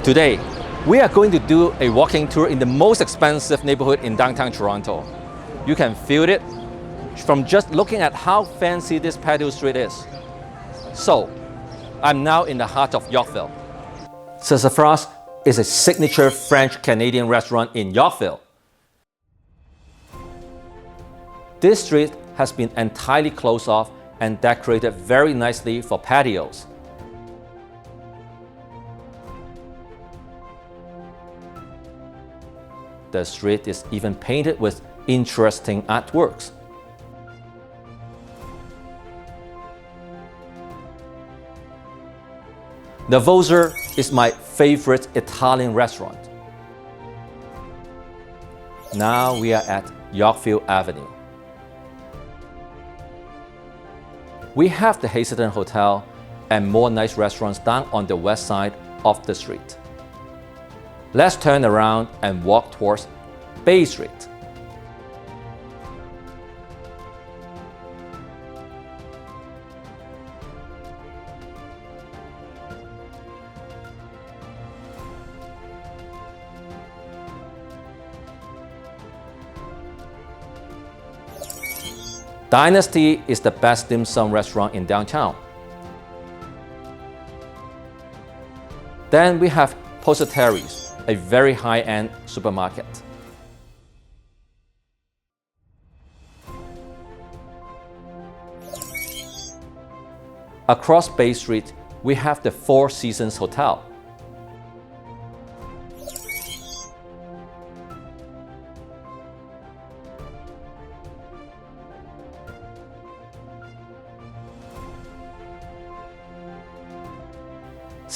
Today, we are going to do a walking tour in the most expensive neighborhood in downtown Toronto. You can feel it from just looking at how fancy this patio street is. So, I'm now in the heart of Yorkville. Sassafras is a signature French-Canadian restaurant in Yorkville. This street has been entirely closed off and decorated very nicely for patios. The street is even painted with interesting artworks. The Voser is my favorite Italian restaurant. Now we are at Yorkville Avenue. We have the Hazelton Hotel and more nice restaurants down on the west side of the street. Let's turn around and walk towards Bay Street. Dynasty is the best dim sum restaurant in downtown. Then we have Terry's, a very high-end supermarket. Across Bay Street, we have the Four Seasons Hotel.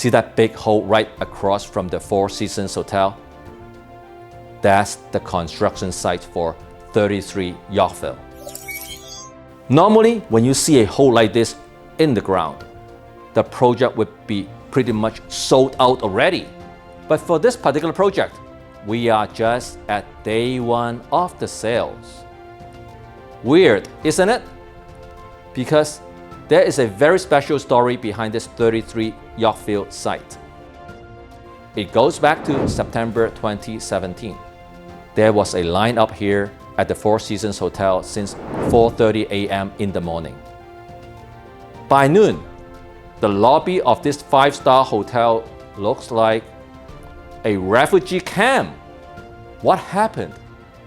See that big hole right across from the Four Seasons Hotel? That's the construction site for 33 Yorkville. Normally, when you see a hole like this in the ground, the project would be pretty much sold out already. But for this particular project, we are just at day one of the sales. Weird, isn't it? Because there is a very special story behind this 33 Yorkville site. It goes back to September 2017. There was a line up here at the Four Seasons Hotel since 4:30 a.m. in the morning. By noon, the lobby of this five-star hotel looks like a refugee camp. What happened?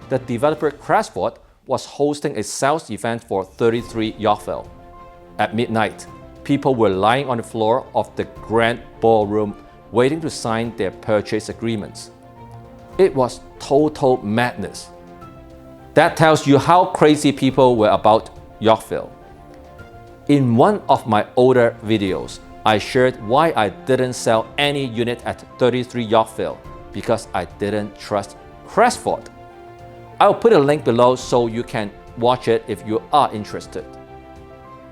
The developer Crestford was hosting a sales event for 33 Yorkville. At midnight, people were lying on the floor of the grand ballroom waiting to sign their purchase agreements. It was total madness. That tells you how crazy people were about Yorkville. In one of my older videos, I shared why I didn't sell any unit at 33 Yorkville because I didn't trust Crestford. I'll put a link below so you can watch it if you are interested.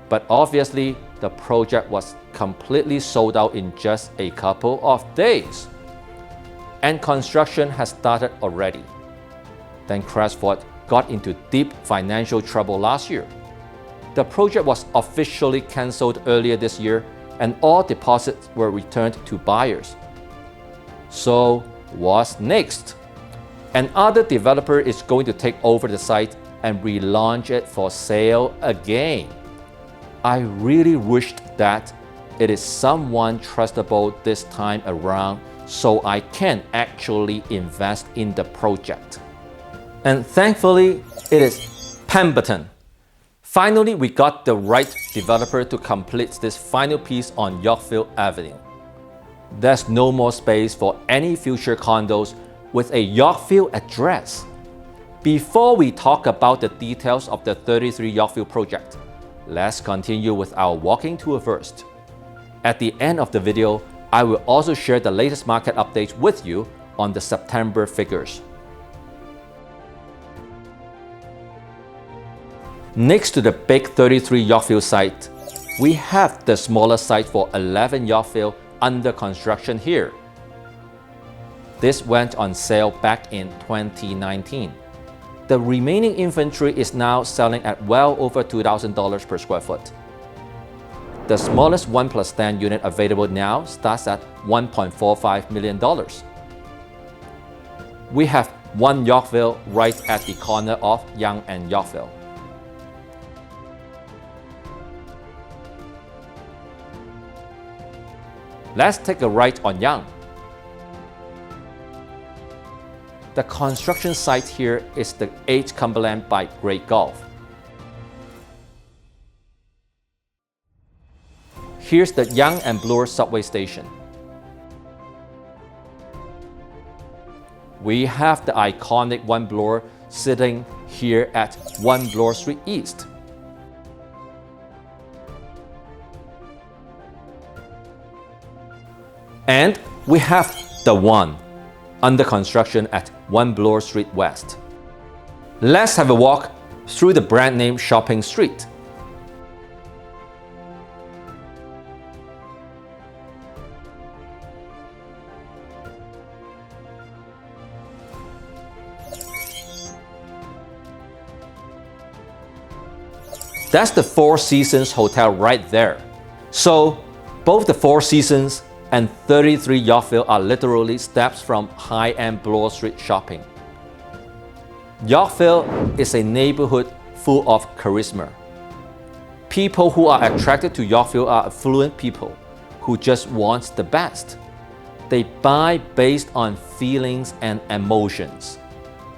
But obviously, the project was completely sold out in just a couple of days. And construction has started already. Then Crestford got into deep financial trouble last year. The project was officially cancelled earlier this year and all deposits were returned to buyers. So what's next? Another developer is going to take over the site and relaunch it for sale again. I really wished that it is someone trustable this time around so I can actually invest in the project. And thankfully, it is Pemberton. Finally, we got the right developer to complete this final piece on Yorkville Avenue. There's no more space for any future condos with a Yorkville address. Before we talk about the details of the 33 Yorkville project, let's continue with our walking tour first. At the end of the video, I will also share the latest market updates with you on the September figures. Next to the big 33 Yorkville site, we have the smaller site for 11 Yorkville under construction here. This went on sale back in 2019. The remaining inventory is now selling at well over $2,000 per square foot. The smallest 1+10 unit available now starts at $1.45 million. We have one Yorkville right at the corner of Yonge and Yorkville. Let's take a right on Yonge. The construction site here is the 8th Cumberland by Great Gulf. Here's the Yonge and Bloor subway station. We have the iconic 1 Bloor sitting here at 1 Bloor Street East. And we have the one under construction at 1 Bloor Street West. Let's have a walk through the brand name shopping street. That's the Four Seasons Hotel right there. So both the Four Seasons and 33 Yorkville are literally steps from high-end Bloor Street shopping. Yorkville is a neighborhood full of charisma. People who are attracted to Yorkville are affluent people who just want the best. They buy based on feelings and emotions.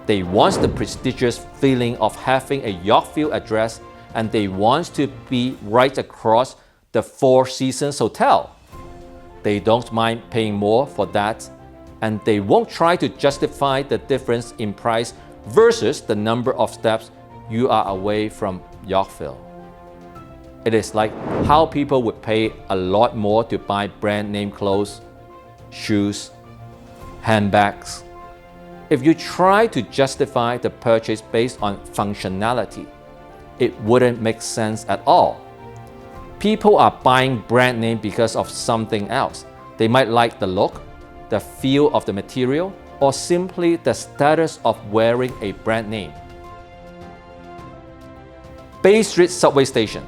They want the prestigious feeling of having a Yorkville address, and they want to be right across the Four Seasons Hotel. They don't mind paying more for that, and they won't try to justify the difference in price versus the number of steps you are away from Yorkville. It is like how people would pay a lot more to buy brand name clothes, shoes, handbags. If you try to justify the purchase based on functionality, it wouldn't make sense at all. People are buying brand name because of something else. They might like the look, the feel of the material, or simply the status of wearing a brand name. Bay Street Subway Station.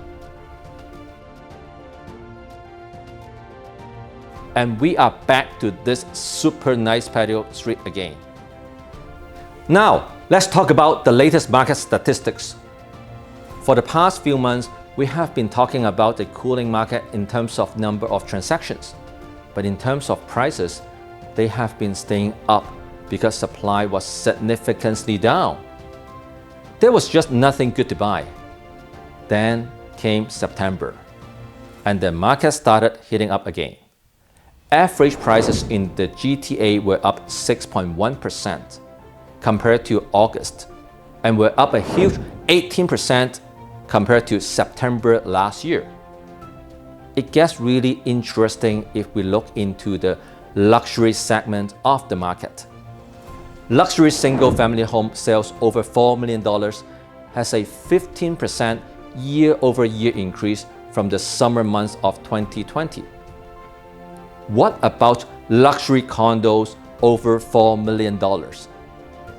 And we are back to this super nice patio street again. Now, let's talk about the latest market statistics. For the past few months, we have been talking about a cooling market in terms of number of transactions. But in terms of prices, they have been staying up because supply was significantly down. There was just nothing good to buy. Then came September, and the market started heating up again. Average prices in the GTA were up 6.1% compared to August, and were up a huge 18% compared to September last year. It gets really interesting if we look into the luxury segment of the market. Luxury single-family home sales over $4 million has a 15% year-over-year increase from the summer months of 2020. What about luxury condos over $4 million?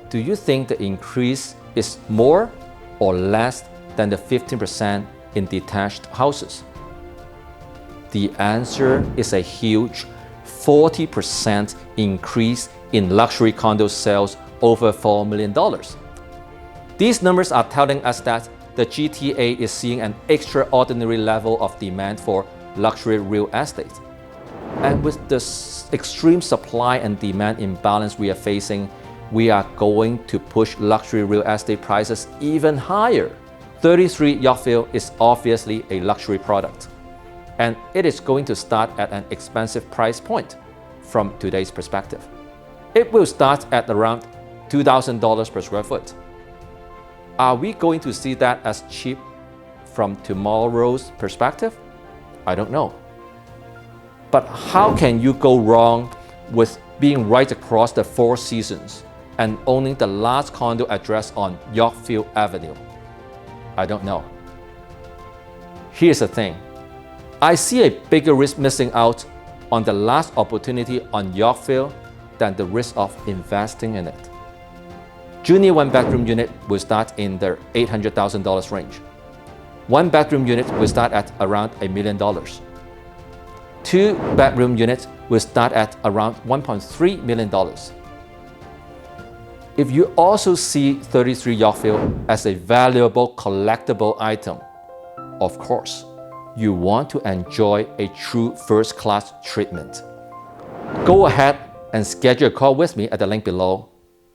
Do you think the increase is more or less than the 15% in detached houses? The answer is a huge 40% increase in luxury condo sales over $4 million. These numbers are telling us that the GTA is seeing an extraordinary level of demand for luxury real estate. And with the extreme supply and demand imbalance we are facing, we are going to push luxury real estate prices even higher. 33 Yorkville is obviously a luxury product, and it is going to start at an expensive price point from today's perspective. It will start at around $2,000 per square foot. Are we going to see that as cheap from tomorrow's perspective? I don't know. But how can you go wrong with being right across the Four Seasons and owning the last condo address on Yorkville Avenue? I don't know. Here's the thing. I see a bigger risk missing out on the last opportunity on Yorkville than the risk of investing in it. Junior one-bedroom unit will start in the $800,000 range. 1-bedroom unit will start at around $1 million. 2-bedroom unit will start at around $1.3 million. If you also see 33 Yorkville as a valuable collectible item, of course, you want to enjoy a true first-class treatment. Go ahead and schedule a call with me at the link below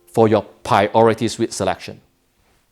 for your priority suite selection.